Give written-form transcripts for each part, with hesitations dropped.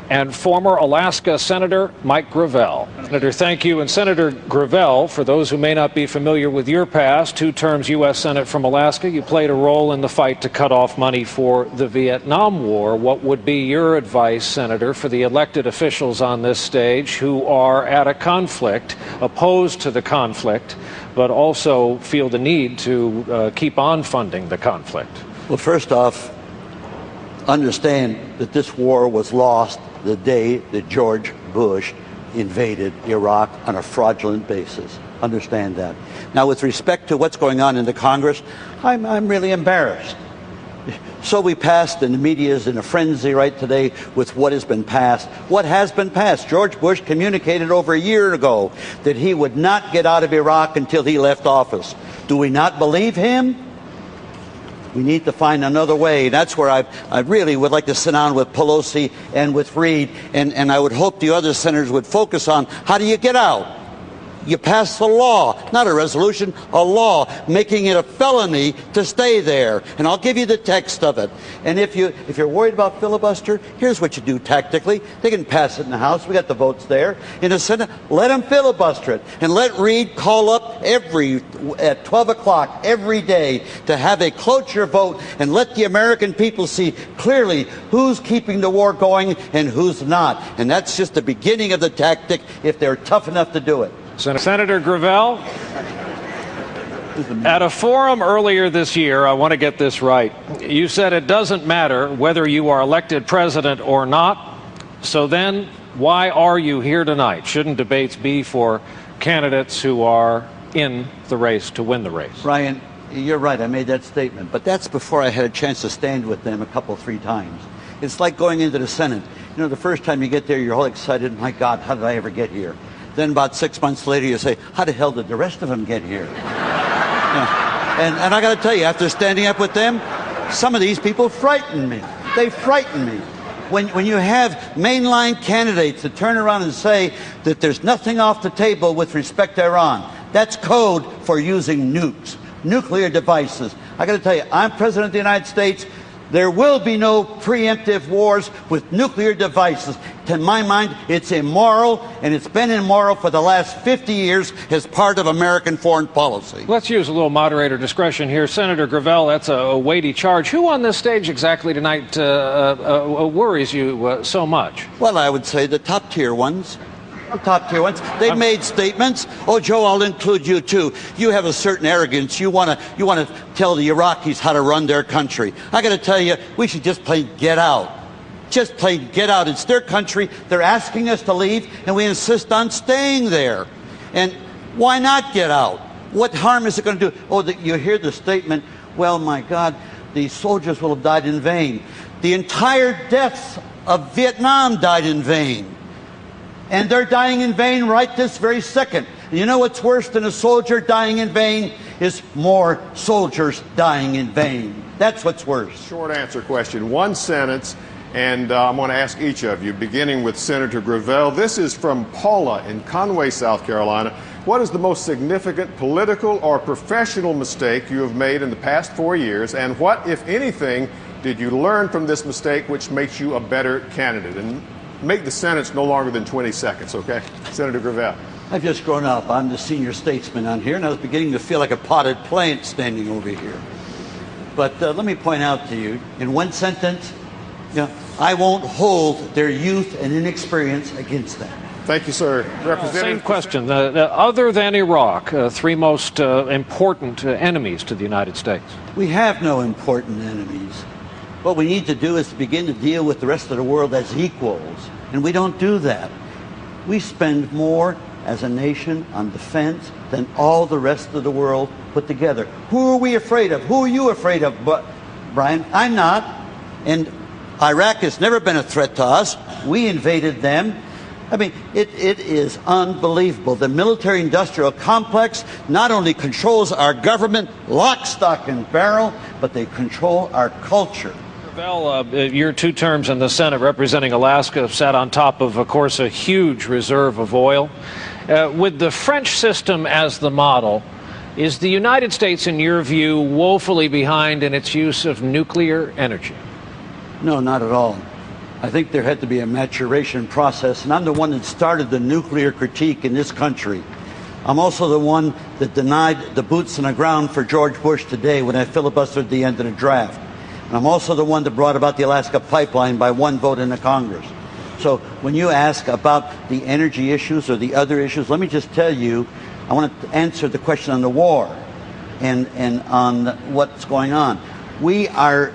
and former Alaska Senator Mike Gravel. Senator, thank you. And Senator Gravel, for those who may not be familiar with your past, 2 terms U.S. Senate from Alaska, you played a role in the fight to cut off money for the Vietnam War. What would be your advice, Senator, for the elected officials on this stage who are at a conflict, opposed to the conflict, but also feel the need to keep on funding the conflict? Well, first off, understand that this war was lost the day that George Bush invaded Iraq on a fraudulent basis. Understand that. Now, with respect to what's going on in the Congress, I'm really embarrassed. So we passed, and the media is in a frenzy right today with what has been passed. What has been passed? George Bush communicated over a year ago that he would not get out of Iraq until he left office. Do we not believe him? We need to find another way. That's where I really would like to sit down with Pelosi and with Reid, and I would hope the other senators would focus on how do you get out? You pass a law, not a resolution, a law, making it a felony to stay there. And I'll give you the text of it. And if you're worried about filibuster, here's what you do tactically. They can pass it in the House. We got the votes there. In the Senate, let them filibuster it. And let Reid call up at 12 o'clock every day to have a cloture vote and let the American people see clearly who's keeping the war going and who's not. And that's just the beginning of the tactic if they're tough enough to do it. Senator Gravel, at a forum earlier this year, I want to get this right, you said it doesn't matter whether you are elected president or not, so then why are you here tonight? Shouldn't debates be for candidates who are in the race to win the race? Brian, you're right, I made that statement, but that's before I had a chance to stand with them three times. It's like going into the Senate. You know, the first time you get there, you're all excited, my God, how did I ever get here? Then about 6 months later, you say, how the hell did the rest of them get here? And I got to tell you, after standing up with them, some of these people frighten me. They frighten me. When you have mainline candidates that turn around and say that there's nothing off the table with respect to Iran, that's code for using nukes, nuclear devices. I got to tell you, I'm President of the United States. There will be no preemptive wars with nuclear devices. To my mind, it's immoral, and it's been immoral for the last 50 years as part of American foreign policy. Let's use a little moderator discretion here. Senator Gravel, that's a weighty charge. Who on this stage exactly tonight worries you so much? Well, I would say the top-tier ones. The top-tier ones. They've made statements. Oh, Joe, I'll include you too. You have a certain arrogance. You want to tell the Iraqis how to run their country. I got to tell you, we should just play get out. Just play get out. It's their country. They're asking us to leave, and we insist on staying there. And why not get out? What harm is it going to do? Oh, you hear the statement, well, my God, the soldiers will have died in vain. The entire deaths of Vietnam died in vain. And they're dying in vain right this very second. And you know what's worse than a soldier dying in vain? Is more soldiers dying in vain. That's what's worse. Short answer question. One sentence, and I'm going to ask each of you, beginning with Senator Gravel. This is from Paula in Conway, South Carolina. What is the most significant political or professional mistake you have made in the past 4 years? And what, if anything, did you learn from this mistake which makes you a better candidate? And make the sentence no longer than 20 seconds, okay? Senator Gravel. I've just grown up. I'm the senior statesman on here, and I was beginning to feel like a potted plant standing over here. But let me point out to you, in one sentence, I won't hold their youth and inexperience against them. Thank you, sir. Representative. Same question. Other than Iraq, 3 most important enemies to the United States. We have no important enemies. What we need to do is to begin to deal with the rest of the world as equals, and we don't do that. We spend more as a nation on defense than all the rest of the world put together. Who are we afraid of? Who are you afraid of, Brian? I'm not. And Iraq has never been a threat to us. We invaded them. I mean, it is unbelievable. The military-industrial complex not only controls our government, lock, stock, and barrel, but they control our culture. Gravel, your 2 terms in the Senate representing Alaska sat on top of course, a huge reserve of oil. With the French system as the model, is the United States, in your view, woefully behind in its use of nuclear energy? No, not at all. I think there had to be a maturation process, and I'm the one that started the nuclear critique in this country. I'm also the one that denied the boots on the ground for George Bush today when I filibustered at the end of the draft. And I'm also the one that brought about the Alaska pipeline by one vote in the Congress. So when you ask about the energy issues or the other issues, let me just tell you, I want to answer the question on the war and on what's going on. We are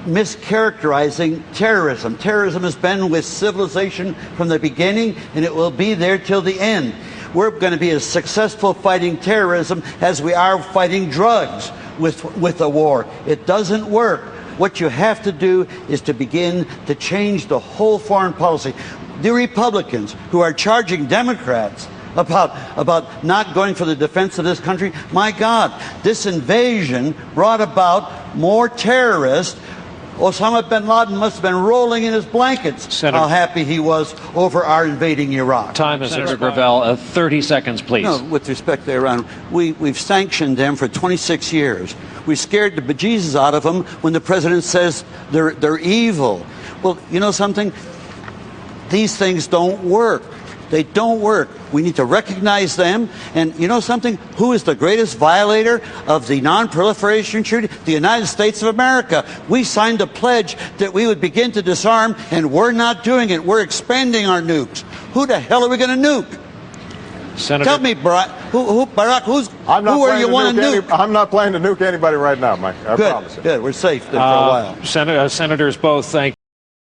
mischaracterizing terrorism. Terrorism has been with civilization from the beginning, and it will be there till the end. We're going to be as successful fighting terrorism as we are fighting drugs with the war. It doesn't work. What you have to do is to begin to change the whole foreign policy. The Republicans who are charging Democrats about not going for the defense of this country, my God, this invasion brought about more terrorists. Osama bin Laden must have been rolling in his blankets how happy he was over our invading Iraq. Time is Senator Gravel. 30 seconds, please. No, with respect to Iran, we've sanctioned them for 26 years. We scared the bejesus out of them when the president says they're evil. Well, you know something? These things don't work. They don't work. We need to recognize them. And you know something? Who is the greatest violator of the Non-Proliferation Treaty? The United States of America. We signed a pledge that we would begin to disarm, and we're not doing it. We're expanding our nukes. Who the hell are we going to nuke? Senator, tell me, Barack, who are you want to nuke? I'm not planning to nuke anybody right now, Mike. I promise you. Good. We're safe then for a while. Senators both, thank you.